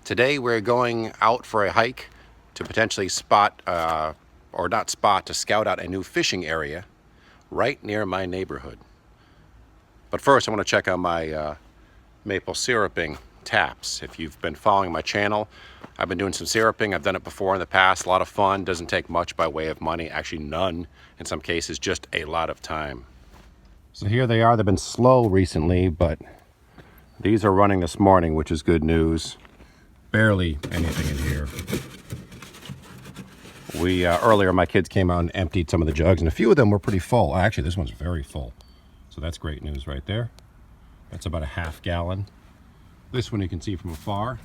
Today we're going out for a hike to potentially spot, or not spot, to scout out a new fishing area right near my neighborhood. But first I want to check on my maple syruping taps. If you've been following my channel, I've been doing some syruping. I've done it before in the past, a lot of fun. Doesn't take much by way of money, actually none in some cases, just a lot of time. So here they are. They've been slow recently, but these are running this morning, which is good news. Barely anything in here. Earlier my kids came out and emptied some of the jugs, and a few of them were pretty full. Actually, this one's very full, so that's great news right there. That's about a half gallon. This one you can see from afar.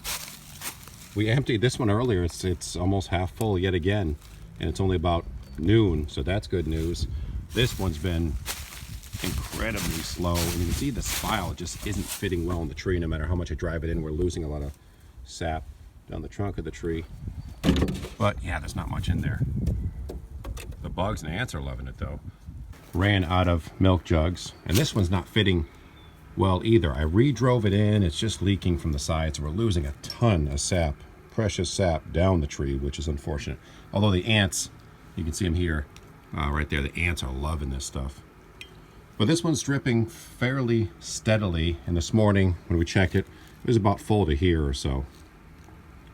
We emptied this one earlier. It's almost half full yet again, and it's only about noon, so that's good news. This one's been incredibly slow, and you can see the spile just isn't fitting well in the tree. No matter how much I drive it in, we're losing a lot of sap down the trunk of the tree. But yeah, there's not much in there. The bugs and ants are loving it though. Ran out of milk jugs, and this one's not fitting well either. I re-drove it in. It's just leaking from the sides. We're losing a ton of sap, precious sap down the tree, which is unfortunate. Although the ants, you can see them here, right there. The ants are loving this stuff. But this one's dripping fairly steadily, and this morning when we checked it, it was about full to here or so.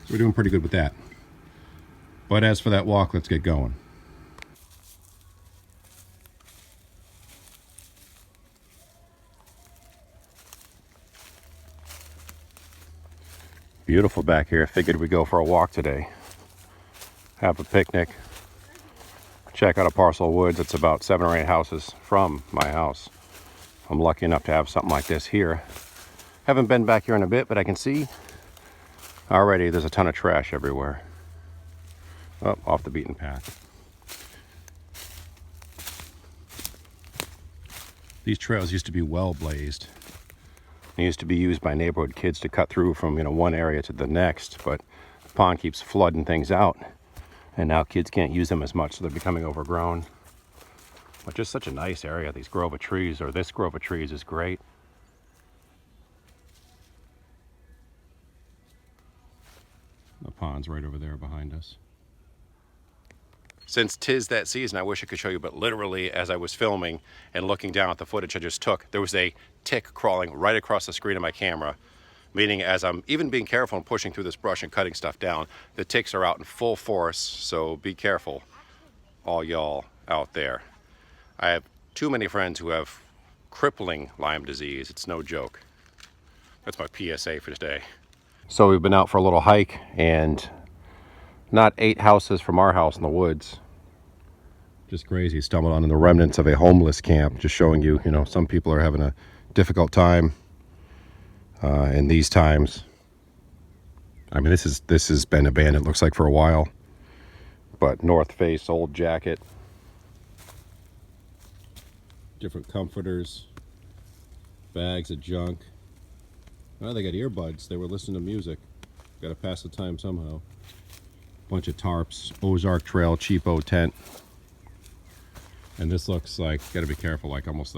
So we're doing pretty good with that. But as for that walk, let's get going. Beautiful back here. Figured we'd go for a walk today. Have a picnic. Check out a parcel of woods. It's about 7 or 8 houses from my house. I'm lucky enough to have something like this here. Haven't been back here in a bit, but I can see already there's a ton of trash everywhere. Oh, off the beaten path. These trails used to be well blazed. They used to be used by neighborhood kids to cut through from one area to the next, but the pond keeps flooding things out, and now kids can't use them as much, so they're becoming overgrown. But just such a nice area. These grove of trees, or this grove of trees, is great. The pond's right over there behind us. Since 'tis that season, I wish I could show you, but literally as I was filming and looking down at the footage I just took, there was a tick crawling right across the screen of my camera, meaning as I'm even being careful and pushing through this brush and cutting stuff down, the ticks are out in full force, so be careful, all y'all out there. I have too many friends who have crippling Lyme disease. It's no joke. That's my PSA for today. So we've been out for a little hike, and not 8 houses from our house in the woods. Just crazy. Stumbled on the remnants of a homeless camp. Just showing you, some people are having a difficult time in these times. I mean, this has been abandoned, looks like, for a while. But North Face, old jacket, different comforters, bags of junk. Oh, they got earbuds. They were listening to music. Got to pass the time somehow. Bunch of tarps, Ozark Trail cheapo tent, and this looks like, gotta be careful, like almost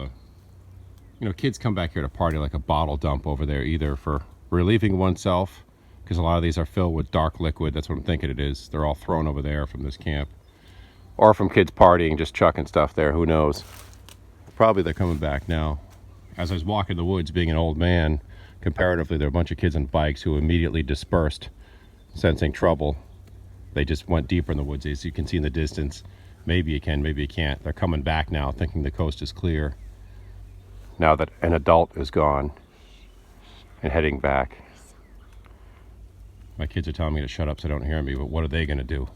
kids come back here to party like a bottle dump over there, either for relieving oneself, because a lot of these are filled with dark liquid. That's what I'm thinking it is. They're all thrown over there from this camp, or from kids partying, just chucking stuff there. Who knows? Probably they're coming back now. As I was walking the woods, being an old man, comparatively, there were a bunch of kids on bikes who immediately dispersed, sensing trouble. They just went deeper in the woods. As you can see in the distance, maybe you can, maybe you can't. They're coming back now, thinking the coast is clear, now that an adult is gone, and heading back. My kids are telling me to shut up so they don't hear me, but what are they going to do?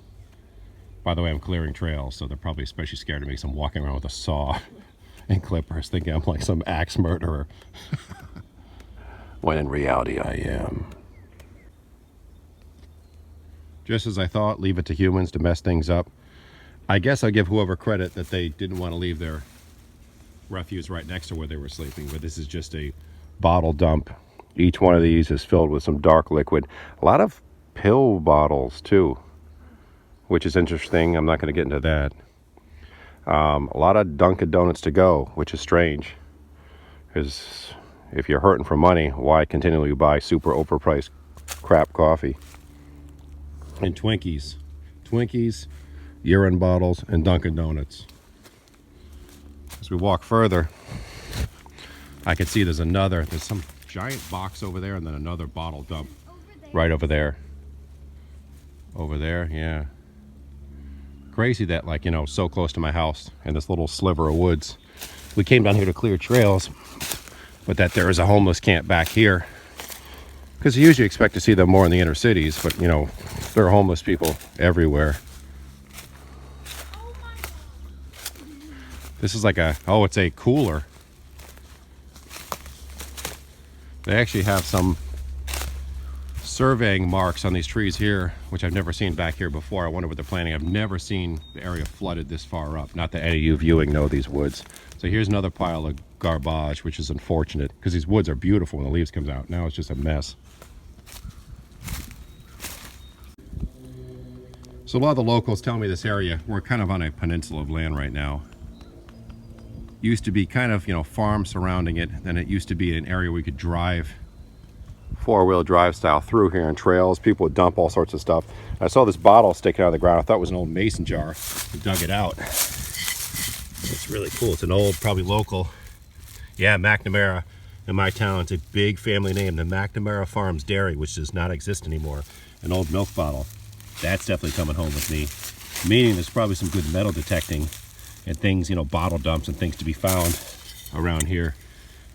By the way, I'm clearing trails, so they're probably especially scared of me, so I'm walking around with a saw and clippers, thinking I'm like some axe murderer. When in reality, I am. Just as I thought, leave it to humans to mess things up. I guess I give whoever credit that they didn't want to leave their refuse right next to where they were sleeping, but this is just a bottle dump. Each one of these is filled with some dark liquid. A lot of pill bottles too, which is interesting. I'm not going to get into that. A lot of Dunkin' Donuts to go, which is strange, because if you're hurting for money, why continually buy super overpriced crap coffee. And Twinkies. Twinkies, urine bottles, and Dunkin' Donuts. As we walk further, I can see there's some giant box over there, and then another bottle dump right over there. Over there, yeah. Crazy that, like, you know, so close to my house and this little sliver of woods. We came down here to clear trails, but that there is a homeless camp back here. Because you usually expect to see them more in the inner cities, but, you know, there are homeless people everywhere. This is like it's a cooler. They actually have some surveying marks on these trees here, which I've never seen back here before. I wonder what they're planning. I've never seen the area flooded this far up. Not that any of you viewing know these woods. So here's another pile of garbage, which is unfortunate because these woods are beautiful when the leaves comes out. Now it's just a mess. So a lot of the locals tell me this area, we're kind of on a peninsula of land right now. Used to be kind of, you know, farm surrounding it. Then it used to be an area we could drive four-wheel drive style through here and trails. People would dump all sorts of stuff. I saw this bottle sticking out of the ground. I thought it was an old mason jar. I dug it out. It's really cool. It's an old, probably local. Yeah, McNamara in my town. It's a big family name, the McNamara Farms Dairy, which does not exist anymore. An old milk bottle. That's definitely coming home with me. Meaning there's probably some good metal detecting and things, you know, bottle dumps and things to be found around here.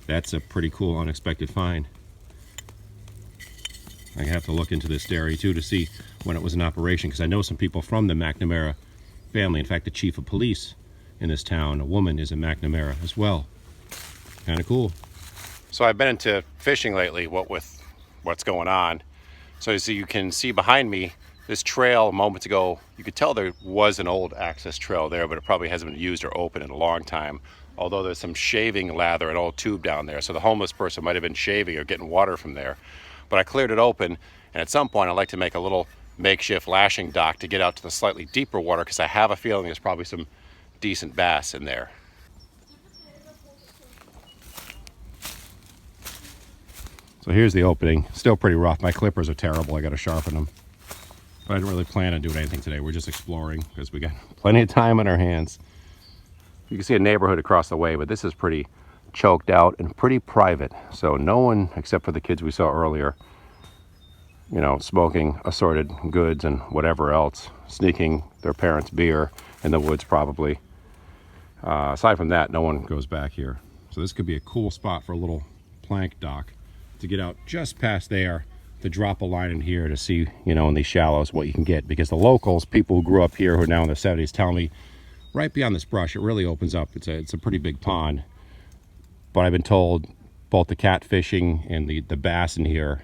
That's a pretty cool, unexpected find. I have to look into this dairy too to see when it was in operation, because I know some people from the McNamara family. In fact, the chief of police in this town, a woman, is a McNamara as well. Kind of cool. So I've been into fishing lately, what with what's going on. So as you can see behind me, this trail moments ago, you could tell there was an old access trail there, but it probably hasn't been used or open in a long time. Although there's some shaving lather, an old tube down there. So the homeless person might have been shaving or getting water from there. But I cleared it open, and at some point I'd like to make a little makeshift lashing dock to get out to the slightly deeper water, because I have a feeling there's probably some decent bass in there. So here's the opening. Still pretty rough. My clippers are terrible. I got to sharpen them. But I didn't really plan on doing anything today. We're just exploring because we got plenty of time on our hands. You can see a neighborhood across the way, but this is pretty choked out and pretty private. So no one, except for the kids we saw earlier, you know, smoking assorted goods and whatever else, sneaking their parents' beer in the woods probably. Aside from that, no one goes back here. So this could be a cool spot for a little plank dock to get out just past there, to drop a line in here to see, you know, in these shallows what you can get. Because the locals, people who grew up here who are now in their 70s, tell me right beyond this brush, it really opens up. It's a pretty big pond. But I've been told both the catfishing and the bass in here,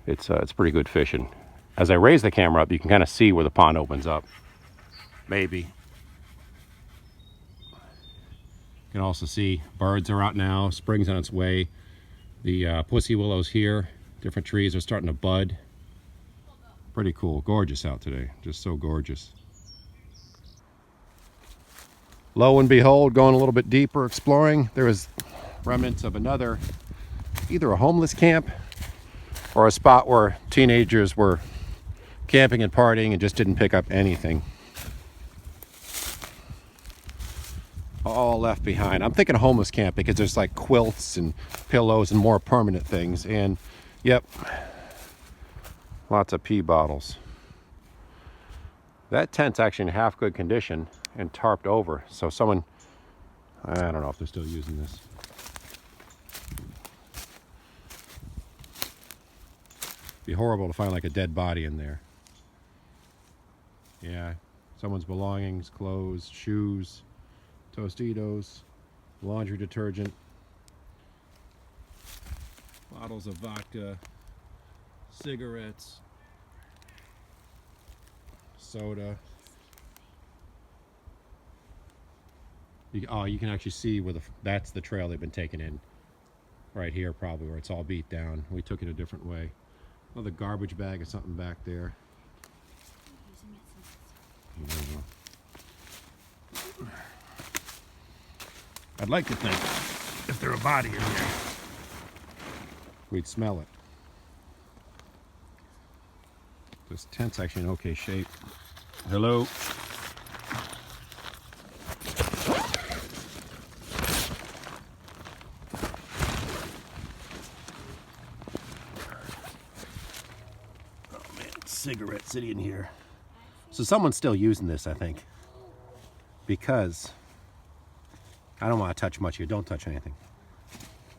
it's pretty good fishing. As I raise the camera up, you can kind of see where the pond opens up. Maybe. You can also see birds are out now. Spring's on its way. The pussy willows here. Different trees are starting to bud. Pretty cool. Gorgeous out today. Just so gorgeous. Lo and behold, going a little bit deeper, exploring, there was remnants of another, either a homeless camp or a spot where teenagers were camping and partying and just didn't pick up anything. All left behind. I'm thinking a homeless camp because there's like quilts and pillows and more permanent things. And yep, lots of pee bottles. That tent's actually in half good condition and tarped over. So someone, I don't know if they're still using this. Be horrible to find like a dead body in there. Yeah, someone's belongings, clothes, shoes, Tostitos, laundry detergent, bottles of vodka, cigarettes, soda. You can actually see where that's the trail they've been taking in. Right here probably, where it's all beat down. We took it a different way. Another garbage bag or something back there. I don't know. I'd like to think if there's a body in there, we'd smell it. This tent's actually in okay shape. Hello. Oh man, cigarette sitting in here. So someone's still using this, I think. Because I don't want to touch much here. Don't touch anything.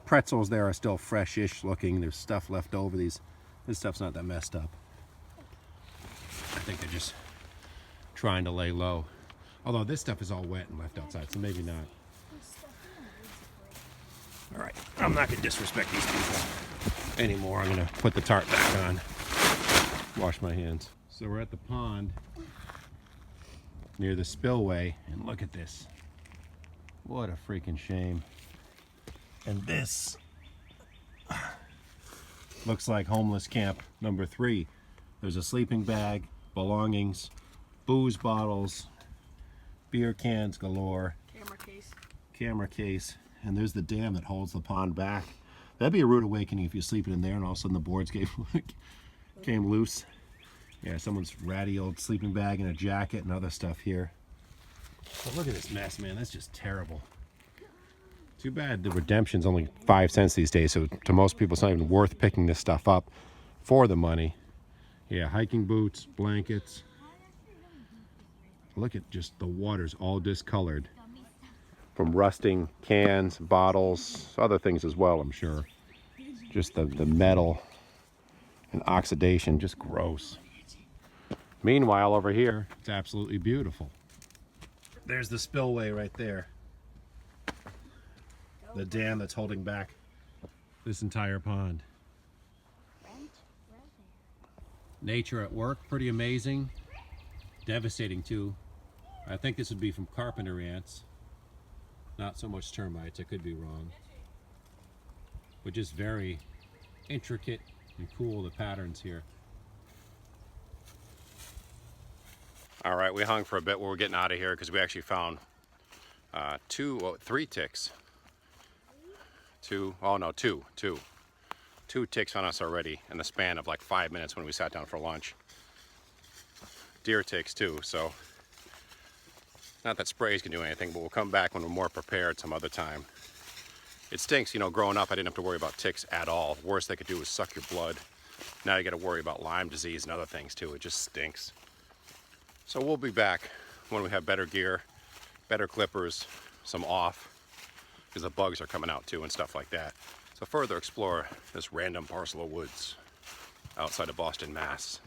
Pretzels there are still fresh-ish looking. There's stuff left over. This stuff's not that messed up. I think they're just trying to lay low. Although this stuff is all wet and left outside, so maybe not. All right, I'm not gonna disrespect these people anymore. I'm gonna put the tarp back on, wash my hands. So we're at the pond near the spillway, and look at this. What a freaking shame. And this looks like homeless camp number 3. There's a sleeping bag, belongings, booze bottles, beer cans galore, camera case, and there's the dam that holds the pond back. That'd be a rude awakening if you're sleeping in there and all of a sudden the boards came loose. Yeah, someone's ratty old sleeping bag and a jacket and other stuff here. But look at this mess, man. That's just terrible. Too bad the redemption's only 5 cents these days, so to most people it's not even worth picking this stuff up for the money. Yeah, hiking boots, blankets. Look at just the water's all discolored from rusting cans, bottles, other things as well, I'm sure. Just the metal and oxidation, just gross. Meanwhile, over here, it's absolutely beautiful. There's the spillway right there. The dam that's holding back this entire pond. Nature at work, pretty amazing. Devastating too. I think this would be from carpenter ants. Not so much termites, I could be wrong. But just very intricate and cool, the patterns here. All right, we hung for a bit while we're getting out of here because we actually found 3 ticks. Two ticks on us already in the span of like 5 minutes when we sat down for lunch. Deer ticks too, so not that sprays can do anything, but we'll come back when we're more prepared some other time. It stinks, you know, growing up I didn't have to worry about ticks at all. The worst they could do is suck your blood. Now you got to worry about Lyme disease and other things too. It just stinks. So we'll be back when we have better gear, better clippers, some off, because the bugs are coming out too and stuff like that. So further explore this random parcel of woods outside of Boston, Mass.